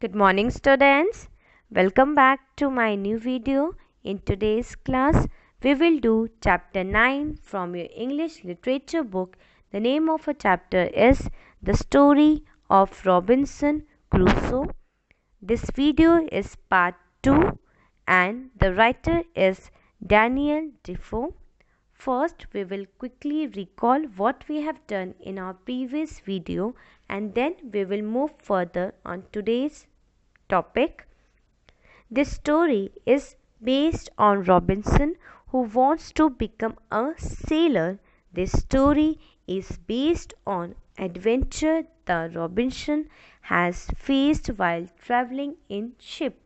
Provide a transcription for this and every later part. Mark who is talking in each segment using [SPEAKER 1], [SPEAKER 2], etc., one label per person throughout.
[SPEAKER 1] Good morning, students. Welcome back to my new video. In today's class, we will do chapter 9 from your English literature book. The name of a chapter is The Story of Robinson Crusoe. This video is part 2 and the writer is Daniel Defoe. First, we will quickly recall what we have done in our previous video and then we will move further on today's topic. This story is based on Robinson who wants to become a sailor. This story is based on adventure the Robinson has faced while traveling in ship.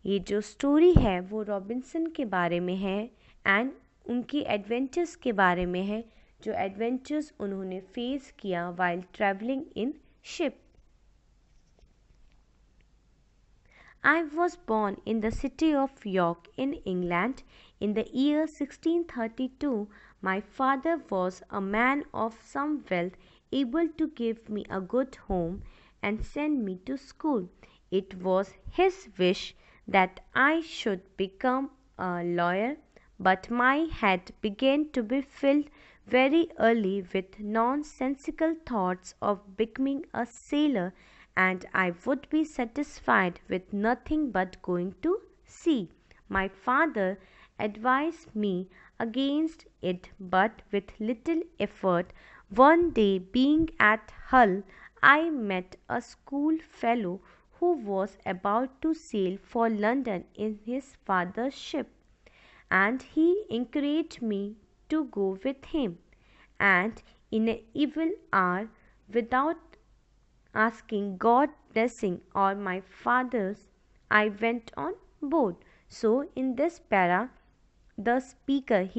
[SPEAKER 1] ये जो story है वो Robinson के बारे में है and उनकी adventures के बारे में है जो एडवेंचर्स उन्होंने फेस किया while traveling in ship. I was born in the city of York in England in the year 1632. My father was a man of some wealth, able to give me a good home and send me to school. It was his wish that I should become a lawyer, but my head began to be filled very early with nonsensical thoughts of becoming a sailor, and I would be satisfied with nothing but going to sea. My father advised me against it, but with little effort. One day, being at Hull, I met a schoolfellow who was about to sail for London in his father's ship, and he encouraged me to go with him. And in an evil hour, without asking God blessing or my father's, I went on board. So in this para, the speaker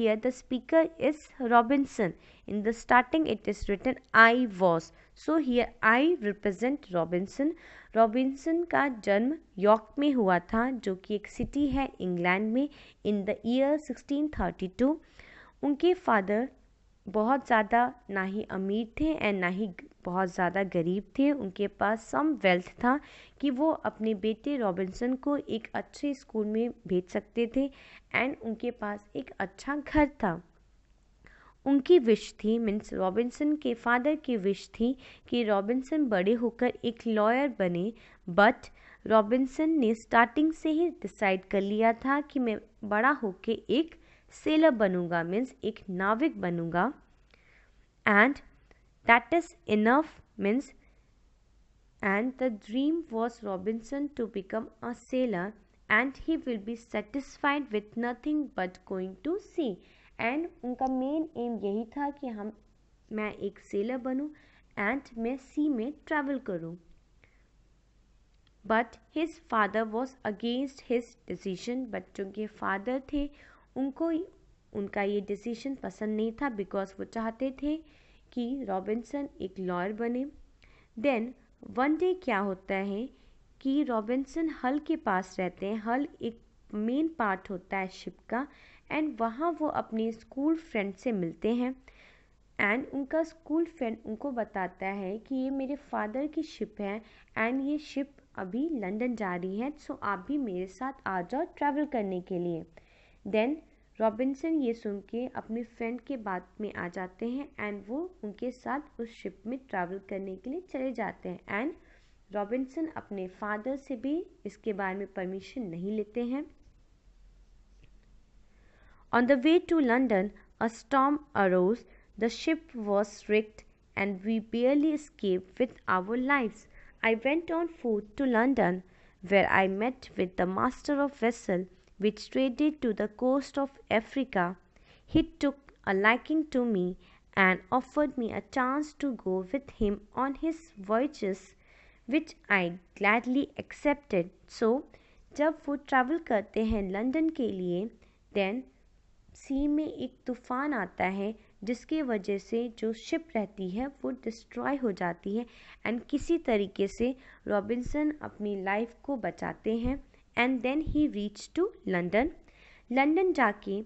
[SPEAKER 1] is Robinson. In the starting it is written I was. So here I represent Robinson. Robinson का जन्म York में हुआ था जो कि एक city है England में इन द ईयर 1632. उनके फादर बहुत ज़्यादा ना ही अमीर थे एंड ना ही बहुत ज़्यादा गरीब थे. उनके पास सम वेल्थ था कि वो अपने बेटे रॉबिन्सन को एक अच्छे स्कूल में भेज सकते थे एंड उनके पास एक अच्छा घर था. उनकी विश थी मीन्स रॉबिन्सन के फादर की विश थी कि रॉबिन्सन बड़े होकर एक लॉयर बने, बट रॉबिन्सन ने स्टार्टिंग से ही डिसाइड कर लिया था कि मैं बड़ा होकर एक सेलर बनूंगा मीन्स एक नाविक बनूंगा. And that is enough means and the dream was Robinson to become a sailor and he will be satisfied with nothing but going to sea. And उनका मेन एम यही था कि मैं एक सेलर बनूं एंड मैं सी में ट्रैवल करूं. But his father was against his decision. But जो उनके फादर थे उनको उनका ये डिसीजन पसंद नहीं था बिकॉज वो चाहते थे कि रॉबिन्सन एक लॉयर बने. देन वन डे क्या होता है कि रॉबिन्सन हल के पास रहते हैं. हल एक मेन पार्ट होता है शिप का एंड वहाँ वो अपने स्कूल फ्रेंड से मिलते हैं एंड उनका स्कूल फ्रेंड उनको बताता है कि ये मेरे फादर की शिप है एंड ये शिप अभी लंदन जा रही है, सो आप भी मेरे साथ आ जाओ ट्रैवल करने के लिए. देन रॉबिन्सन ये सुन के अपने फ्रेंड के बात में आ जाते हैं एंड वो उनके साथ उस शिप में ट्रैवल करने के लिए चले जाते हैं एंड रॉबिन्सन अपने फादर से भी इसके बारे में परमिशन नहीं लेते हैं. On the way to London, a storm arose. The ship was wrecked and we barely escaped with our lives. I went on foot to London, where I met with the master of vessel which traded to the coast of Africa. He took a liking to me and offered me a chance to go with him on his voyages, which I gladly accepted. So, जब वो travel करते हैं London के लिए, then सी में एक तूफ़ान आता है जिसकी वजह से जो शिप रहती है वो डिस्ट्रॉय हो जाती है एंड किसी तरीके से रॉबिन्सन अपनी लाइफ को बचाते हैं and then he reach to London. London जाके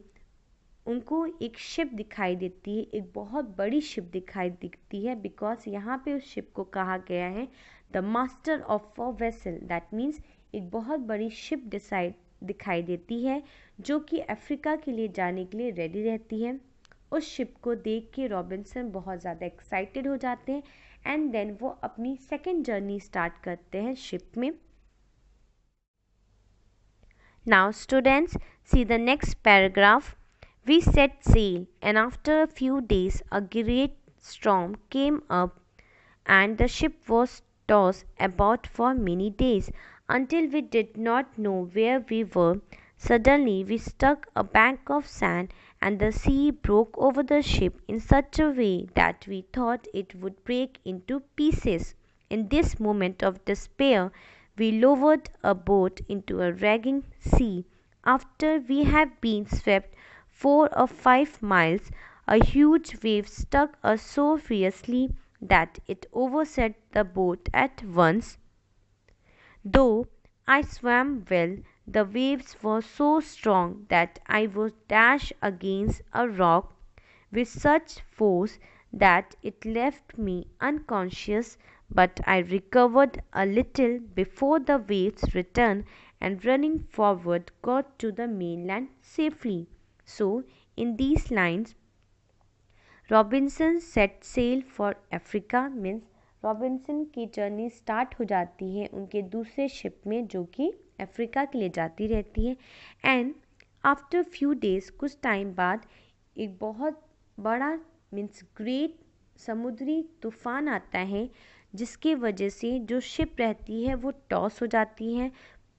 [SPEAKER 1] उनको एक शिप दिखाई देती है, एक बहुत बड़ी शिप दिखाई दिखती है, बिकॉज यहाँ पे उस शिप को कहा गया है the master of a vessel. That means एक बहुत बड़ी शिप दिखाई देती है जो कि अफ्रीका के लिए जाने के लिए रेडी रहती है। उस शिप को देख के रॉबिन्सन बहुत ज़्यादा एक्साइटेड हो जाते हैं एंड देन वो अपनी सेकेंड जर्नी स्टार्ट करते हैं शिप में। Now students, see the next paragraph. We set sail, and after a few days a great storm came up, and the ship was tossed about for many days until we did not know where we were. Suddenly we struck a bank of sand, and the sea broke over the ship in such a way that we thought it would break into pieces. In this moment of despair, we lowered a boat into a raging sea. After we had been swept 4 or 5 miles, a huge wave struck us so fiercely that it overset the boat at once. Though I swam well, the waves were so strong that I was dashed against a rock with such force that it left me unconscious, but I recovered a little before the waves returned and running forward got to the mainland safely. So, in these lines, Robinson set sail for Africa means Robinson की journey start हो जाती है उनके दूसरे ship में जो कि Africa के लिए जाती रहती है। एंड आफ्टर फ्यू डेज, कुछ टाइम बाद एक बहुत बड़ा मीन्स ग्रेट समुद्री तूफान आता है जिसके वजह से जो शिप रहती है वो टॉस हो जाती है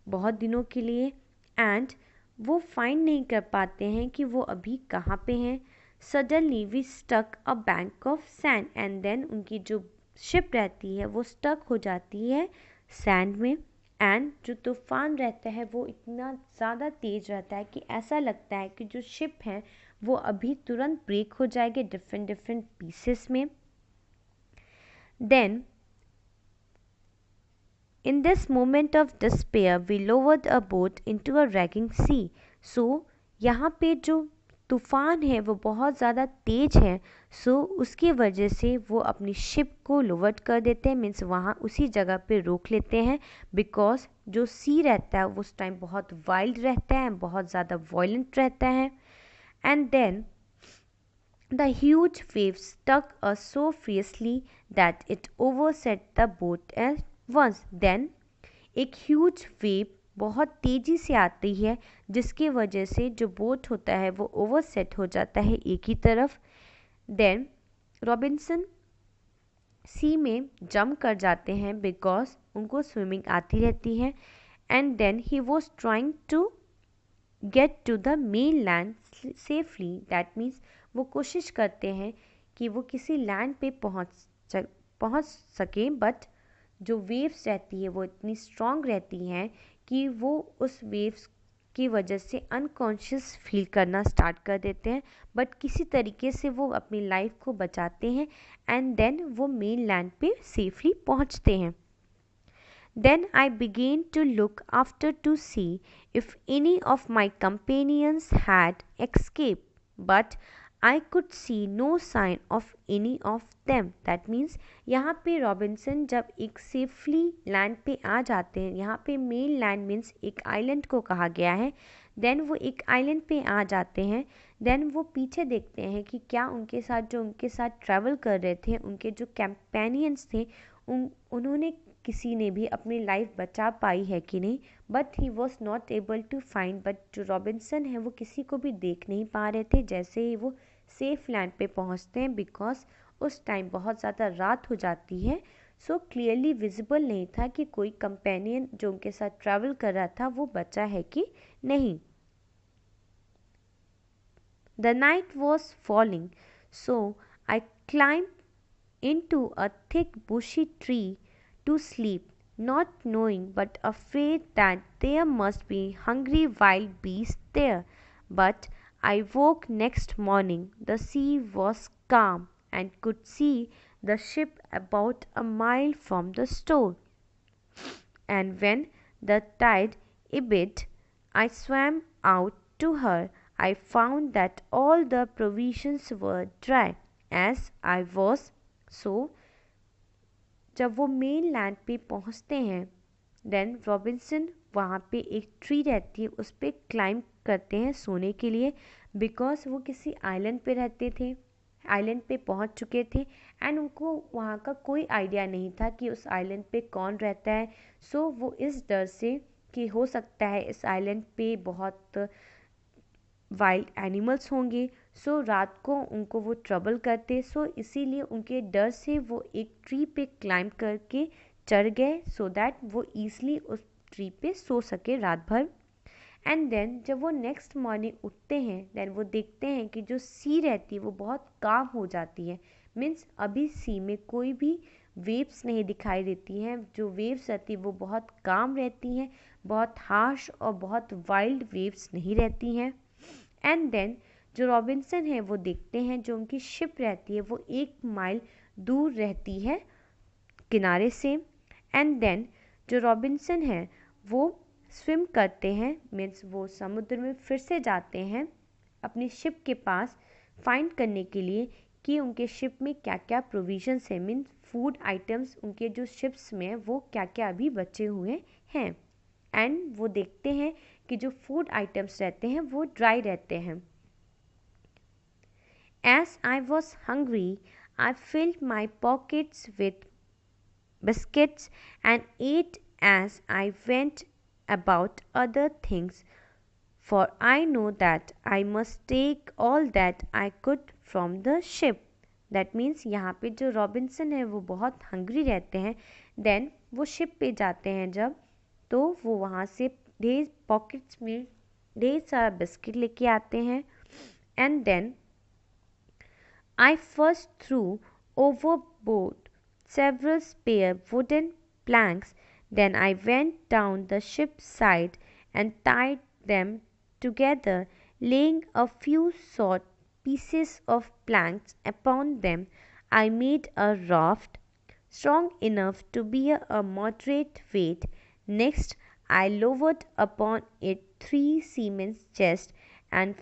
[SPEAKER 1] बहुत दिनों के लिए एंड वो फाइंड नहीं कर पाते हैं कि वो अभी कहाँ पे हैं। Suddenly we stuck a bank of sand and then उनकी जो शिप रहती है वो स्टक हो जाती है सैंड में एंड जो तूफान रहता है वो इतना ज़्यादा तेज़ रहता है कि ऐसा लगता है कि जो शिप है वो अभी तुरंत ब्रेक हो जाएगी डिफरेंट डिफरेंट पीसेस में। Then in this moment of despair we lowered a boat into a raging sea. So यहाँ पे जो तूफ़ान है वो बहुत ज़्यादा तेज़ है सो उसकी वजह से वो अपनी शिप को लोवर्ड कर देते हैं मीन्स वहाँ उसी जगह पे रोक लेते हैं बिकॉज जो सी रहता है उस टाइम बहुत वाइल्ड रहता है बहुत ज़्यादा वॉयलेंट रहता है and then the huge wave struck us so fiercely that it overset the boat at once. Then एक ह्यूज वेव बहुत तेज़ी से आती है जिसकी वजह से जो बोट होता है वो ओवरसेट हो जाता है एक ही तरफ। देन रॉबिन्सन सी में जंप कर जाते हैं बिकॉज उनको स्विमिंग आती रहती है and then he was trying to get to the mainland safely. That means वो कोशिश करते हैं कि वो किसी लैंड पे पहुंच सके बट जो वेव्स रहती है वो इतनी स्ट्रॉन्ग रहती हैं कि वो उस वेव्स की वजह से अनकॉन्शियस फील करना स्टार्ट कर देते हैं बट किसी तरीके से वो अपनी लाइफ को बचाते हैं एंड देन वो मेन लैंड पे सेफली पहुंचते हैं। Then I began to look after to see if any of my companions had escaped, but I could see no sign of any of them. That means यहाँ पे Robinson जब एक safely land पे आ जाते हैं, यहाँ पे मेन लैंड मीन्स एक आइलैंड को कहा गया है, देन वो एक आइलैंड पे आ जाते हैं, देन वो पीछे देखते हैं कि क्या उनके साथ ट्रैवल कर रहे थे उनके जो कंपेनियंस थे उन्होंने किसी ने भी अपनी लाइफ बचा पाई है कि नहीं, but he was not able to find. But जो रॉबिन्सन है वो किसी को भी देख नहीं पा रहे थे जैसे ही वो सेफ लैंड पे पहुंचते हैं बिकॉज उस टाइम बहुत ज़्यादा रात हो जाती है सो क्लियरली विजिबल नहीं था कि कोई कंपेनियन जो उनके साथ ट्रैवल कर रहा था वो बचा है कि नहीं। The night was falling so I climb into a thick bushy tree to sleep, not knowing but afraid that there must be hungry wild beasts there. But I woke next morning. The sea was calm and could see the ship about a mile from the shore. And when the tide ebbed, I swam out to her. I found that all the provisions were dry as I was. So जब वो main land पे पहुंचते हैं then Robinson वहाँ पे एक tree रहती है उस पर क्लाइंब करते हैं सोने के लिए बिकॉज वो किसी आइलैंड पे रहते थे, आइलैंड पे पहुंच चुके थे एंड उनको वहाँ का कोई आइडिया नहीं था कि उस आइलैंड पे कौन रहता है. सो वो इस डर से कि हो सकता है इस आइलैंड पे बहुत वाइल्ड एनिमल्स होंगे, सो रात को उनको वो ट्रबल करते, सो इसीलिए उनके डर से वो एक ट्री पे क्लाइंब करके चढ़ गए सो दैट वो ईज़िली उस ट्री पे सो सके रात भर. एंड देन जब वो नेक्स्ट मॉर्निंग उठते हैं देन वो देखते हैं कि जो सी रहती है वो बहुत काम हो जाती है. मीन्स अभी सी में कोई भी वेव्स नहीं दिखाई देती हैं, जो वेव्स रहती है वो बहुत काम रहती हैं, बहुत हार्श और बहुत वाइल्ड वेव्स नहीं रहती हैं. एंड देन जो रॉबिन्सन है वो देखते हैं जो उनकी शिप रहती है वो 1 माइल दूर रहती है किनारे से. एंड देन जो रॉबिन्सन है वो स्विम करते हैं, मीन्स वो समुद्र में फिर से जाते हैं अपनी शिप के पास फाइंड करने के लिए कि उनके शिप में क्या क्या प्रोविजंस हैं, मीन्स फूड आइटम्स उनके जो शिप्स में वो क्या क्या अभी बचे हुए हैं. एंड वो देखते हैं कि जो फूड आइटम्स रहते हैं वो ड्राई रहते हैं. As I was hungry, I filled my pockets with biscuits and ate as I went about other things, for I know that I must take all that I could from the ship. That means यहाँ पे जो Robinson है वो बहुत hungry रहते हैं. Then वो ship पे जाते हैं जब, तो वो वहाँ से ढेर पॉकेट्स में ढेर सारा बिस्किट लेके आते हैं. And then I first threw overboard several spare wooden planks. Then I went down the ship's side and tied them together, laying a few short pieces of planks upon them. I made a raft strong enough to bear a moderate weight. Next, I lowered upon it 3 seamen's chests and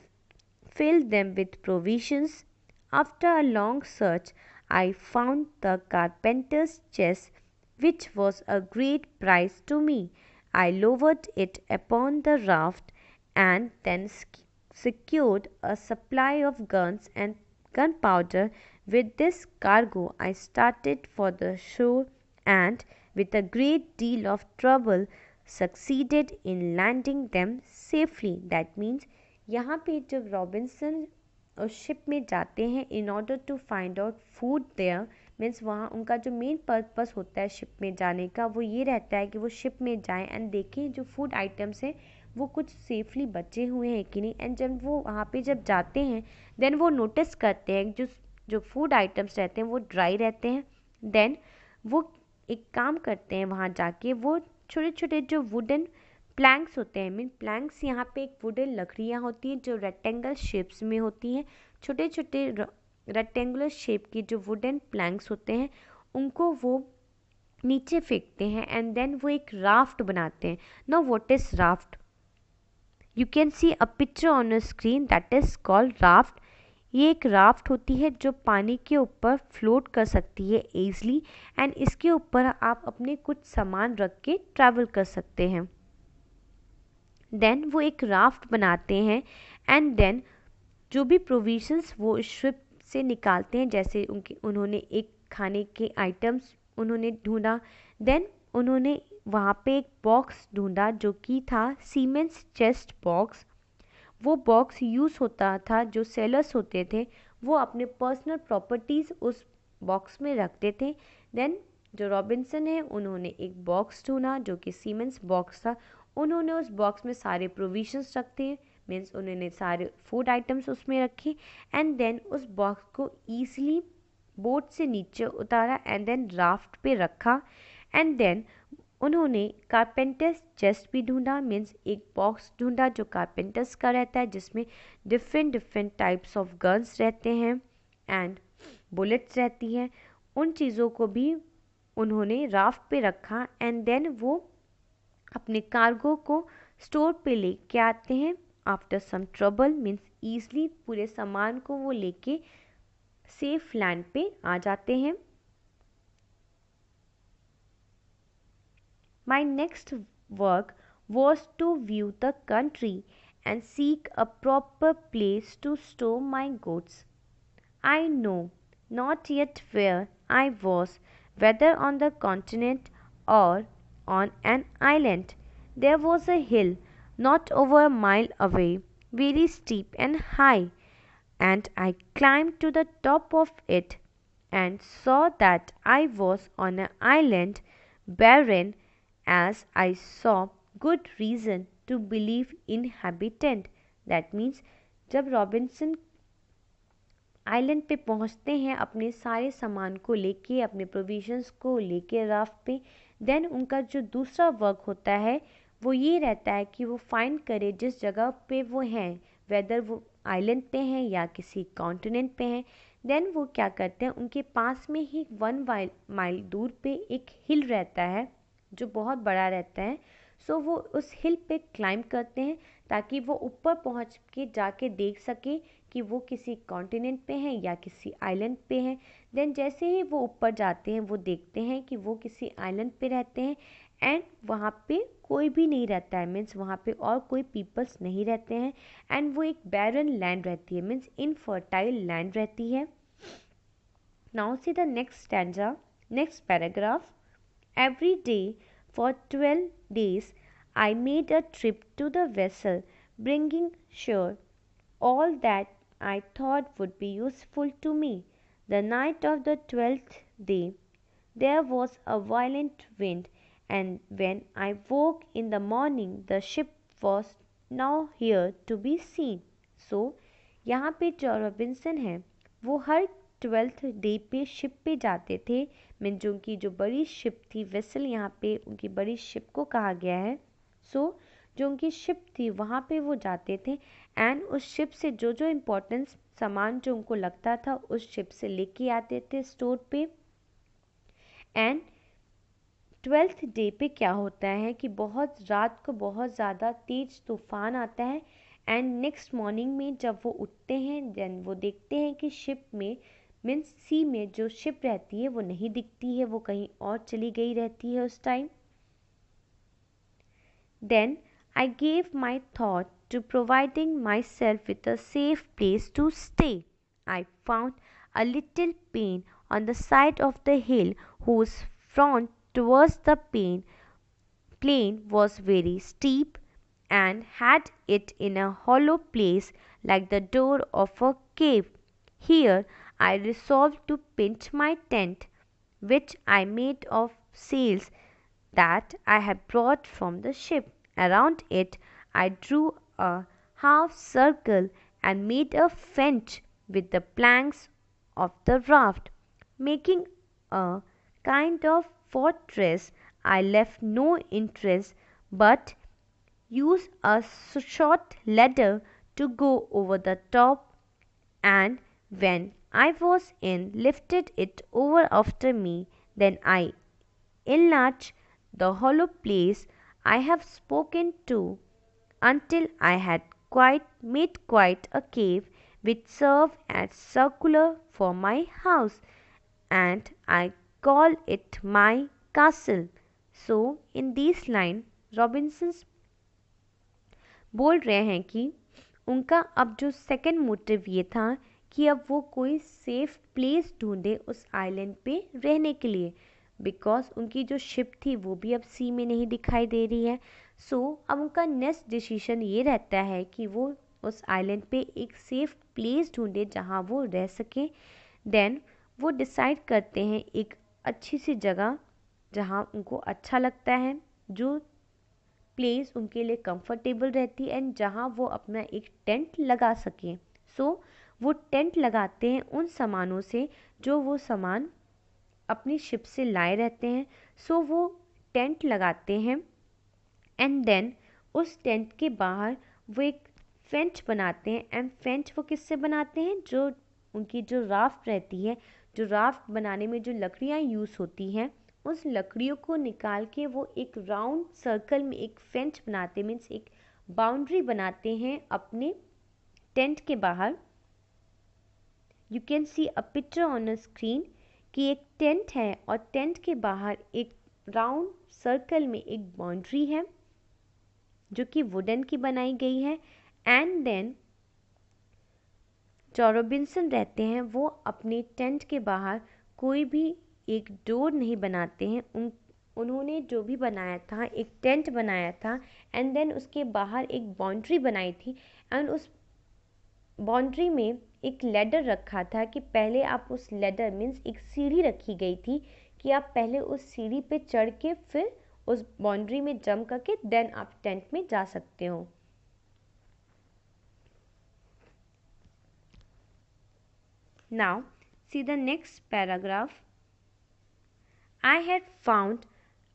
[SPEAKER 1] filled them with provisions. After a long search, I found the carpenter's chest, which was a great prize to me. I lowered it upon the raft and then secured a supply of guns and gunpowder. With this cargo, I started for the shore and, with a great deal of trouble, succeeded in landing them safely. That means यहाँ पे जब Robinson उस ship में जाते हैं in order to find out food there, means वहाँ उनका जो मेन पर्पस होता है शिप में जाने का वो ये रहता है कि वो शिप में जाएं एंड देखें जो फूड आइटम्स हैं वो कुछ सेफली बचे हुए हैं कि नहीं. एंड जब वो वहाँ पे जब जाते हैं देन वो नोटिस करते हैं जो जो फूड आइटम्स रहते हैं वो ड्राई रहते हैं. देन वो एक काम करते हैं वहाँ जाके वो छोटे छोटे जो वुडन प्लैंक्स होते हैं, मीन प्लैंक्स यहाँ पे एक वुडन लकड़ियाँ होती हैं जो रेक्टेंगल शेप्स में होती हैं. छोटे छोटे रेक्टेंगुलर शेप की जो वुडन प्लैंक्स होते हैं उनको वो नीचे फेंकते हैं एंड देन वो एक राफ्ट बनाते हैं. Now what is raft? You can see a picture on a screen that is called raft. ये एक राफ्ट होती है जो पानी के ऊपर फ्लोट कर सकती है ईजली एंड इसके ऊपर आप अपने कुछ सामान रख के ट्रैवल कर सकते हैं. देन वो एक राफ्ट बनाते हैं एंड देन जो भी प्रोविजंस वो शिप से निकालते हैं, जैसे उन्होंने एक खाने के आइटम्स उन्होंने ढूंढा. देन उन्होंने वहाँ पे एक बॉक्स ढूंढा जो कि था सीमेंस चेस्ट बॉक्स. वो बॉक्स यूज़ होता था, जो सेलर्स होते थे वो अपने पर्सनल प्रॉपर्टीज़ उस बॉक्स में रखते थे. देन जो रॉबिन्सन है उन्होंने एक बॉक्स ढूंढा जो कि सीमेंस बॉक्स था. उन्होंने उस बॉक्स में सारे प्रोविजंस रखते हैं, मीन्स उन्होंने सारे फूड आइटम्स उसमें रखे एंड देन उस बॉक्स को ईजिली बोट से नीचे उतारा एंड देन राफ्ट पे रखा. एंड देन उन्होंने कारपेंटर्स चेस्ट भी ढूंढा, मीन्स एक बॉक्स ढूंढा जो कारपेंटर्स का रहता है जिसमें डिफरेंट टाइप्स ऑफ गन्स रहते हैं एंड बुलेट्स रहती हैं. उन चीज़ों को भी उन्होंने राफ्ट पे रखा एंड देन वो अपने कार्गो को स्टोर पे लेके आते हैं after some trouble means easily पूरे सामान को वो लेके सेफ लैंड पे आ जाते हैं। My next work was to view the country and seek a proper place to store my goods. I know not yet where I was, whether on the continent or on an island. There was a hill not over a mile away, very steep and high, and I climbed to the top of it and saw that I was on an island, barren, as I saw good reason to believe inhabitant. That means जब Robinson island पे पहुंचते हैं अपने सारे सामान को लेके, अपने प्रोविजंस को लेके राफ्ट पे, देन उनका जो दूसरा वर्क होता है वो ये रहता है कि वो फाइंड करे जिस जगह पे वो हैं, वेदर वो आइलैंड पे हैं या किसी कॉन्टिनेंट पे हैं। देन वो क्या करते हैं, उनके पास में ही 1 माइल दूर पे एक हिल रहता है जो बहुत बड़ा रहता है। सो वो उस हिल पे क्लाइंब करते हैं ताकि वो ऊपर पहुंच के जाके देख सके कि वो किसी कॉन्टिनेंट पे हैं या किसी आइलैंड पे हैं। देन जैसे ही वो ऊपर जाते हैं वो देखते हैं कि वो किसी आइलैंड पे रहते हैं एंड वहाँ पे कोई भी नहीं रहता है, मीन्स वहाँ पे और कोई पीपल्स नहीं रहते हैं एंड वो एक बैरन लैंड रहती है, मीन्स इनफर्टाइल लैंड रहती है। Now see the next stanza, next paragraph. Every day for 12 days I made a trip to the vessel, bringing sure all that I thought would be useful to me. The night of the 12th day there was a violent wind, and when I woke in the morning the ship was now here to be seen. So यहाँ पे जो Robinson है वो हर 12th day पे ship पे जाते थे, mean जो उनकी जो बड़ी शिप थी, वेसल यहाँ पे उनकी बड़ी शिप को कहा गया है। सो जो उनकी शिप थी वहाँ पे वो जाते थे एंड उस शिप से जो जो इम्पोर्टेंस सामान जो उनको लगता था उस शिप से लेके आते थे स्टोर पे। एंड 12th डे पे क्या होता है कि बहुत रात को बहुत ज़्यादा तेज तूफान आता है एंड नेक्स्ट मॉर्निंग में जब वो उठते हैं देन वो देखते हैं कि शिप में मीन्स सी में जो शिप रहती है वो नहीं दिखती है, वो कहीं और चली गई रहती है उस time. Then I gave my thought to providing myself with a safe place to stay. I found a little pen on the side of the hill whose front towards the plain was very steep and had it in a hollow place like the door of a cave. Here I resolved to pitch my tent, which I made of sails that I had brought from the ship. Around it I drew a half circle and made a fence with the planks of the raft, making a kind of fortress. I left no interest but used a short ladder to go over the top, and when I was in, lifted it over after me. Then I enlarged the hollow place I have spoken to until I had made quite a cave which served as circular for my house, and I call it my castle. So in this line Robinson's बोल रहे हैं कि उनका अब जो second motive ये था कि अब वो कोई सेफ प्लेस ढूंढे उस आइलैंड पे रहने के लिए, बिकॉज उनकी जो शिप थी वो भी अब सी में नहीं दिखाई दे रही है। सो अब उनका नेक्स्ट डिसीजन ये रहता है कि वो उस आइलैंड पे एक सेफ प्लेस ढूंढे जहाँ वो रह सकें। देन वो डिसाइड करते हैं एक अच्छी सी जगह जहाँ उनको अच्छा लगता है, जो प्लेस उनके लिए कंफर्टेबल रहती है एंड जहाँ वो अपना एक टेंट लगा सकें। सो वो टेंट लगाते हैं उन सामानों से जो वो सामान अपनी शिप से लाए रहते हैं। सो वो टेंट लगाते हैं एंड देन उस टेंट के बाहर वो एक फेंच बनाते हैं एंड फेंच वो किससे बनाते हैं, जो उनकी जो राफ्ट रहती है, जो राफ्ट बनाने में जो लकड़ियाँ यूज़ होती हैं उस लकड़ियों को निकाल के वो एक राउंड सर्कल में एक फेंच बनाते, मीन्स एक बाउंड्री बनाते हैं अपने टेंट के बाहर। You can see a picture on a screen कि एक टेंट है और टेंट के बाहर एक राउंड सर्कल में एक बाउंड्री है जो कि वुडन की बनाई गई है। एंड देन जो रॉबिन्सन रहते हैं वो अपने टेंट के बाहर कोई भी एक डोर नहीं बनाते हैं। उन्होंने जो भी बनाया था एक टेंट बनाया था एंड देन उसके बाहर एक बाउंड्री बनाई थी एंड उस बाउंड्री में एक लैडर रखा था कि पहले आप उस लैडर मीन्स एक सीढ़ी रखी गई थी कि आप पहले उस सीढ़ी पे चढ़ के फिर उस बाउंड्री में जंप करके देन आप टेंट में जा सकते हो। Now see the next paragraph. I had found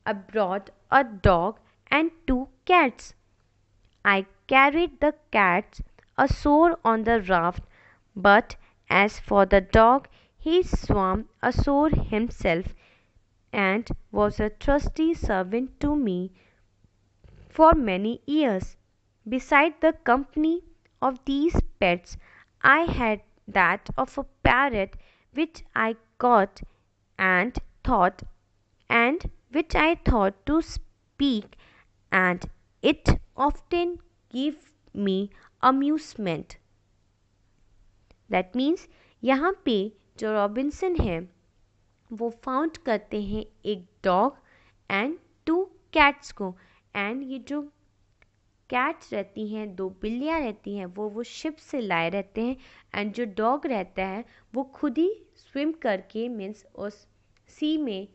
[SPEAKER 1] abroad a dog and 2 cats. I carried the cats ashore on the raft, but as for the dog, he swam ashore himself and was a trusty servant to me for many years. Beside the company of these pets, I had that of a parrot which I caught and thought and which I thought to speak, and it often gave me amusement. That means यहाँ पे जो Robinson है वो found करते हैं एक dog and 2 cats को। And ये जो कैट्स रहती हैं, 2 बिल्लियाँ रहती हैं, वो शिप से लाए रहते हैं। एंड जो डॉग रहता है वो खुद ही स्विम करके मीन्स उस सी में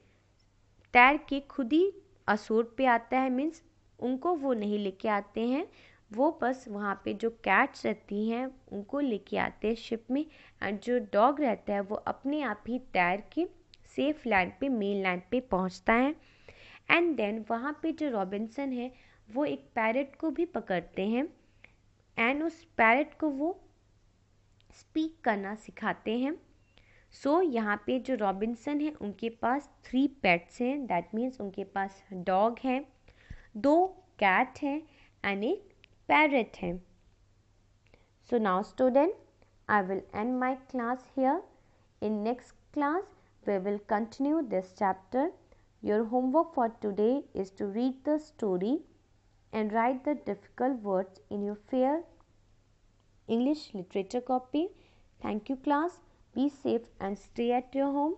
[SPEAKER 1] तैर के खुद ही असोर पे आता है। मीन्स उनको वो नहीं लेके आते हैं, वो बस वहाँ पे जो कैट्स रहती हैं उनको लेके आते हैं शिप में। एंड जो डॉग रहता है वो अपने आप ही तैर के सेफ लैंड पे मेन लैंड पे पहुँचता है। एंड देन वहाँ पे जो रॉबिन्सन है वो एक पैरट को भी पकड़ते हैं एंड उस पैरट को वो स्पीक करना सिखाते हैं। सो यहाँ पे जो रॉबिन्सन है उनके पास 3 पेट्स हैं। दैट मीन्स उनके पास डॉग है, 2 कैट हैं एंड एक पैरट है। So now student, I will end my class here. In next class, we will continue this chapter. Your homework for today is to read the story and write the difficult words in your fair English literature copy. Thank you, class. Be safe and stay at your home.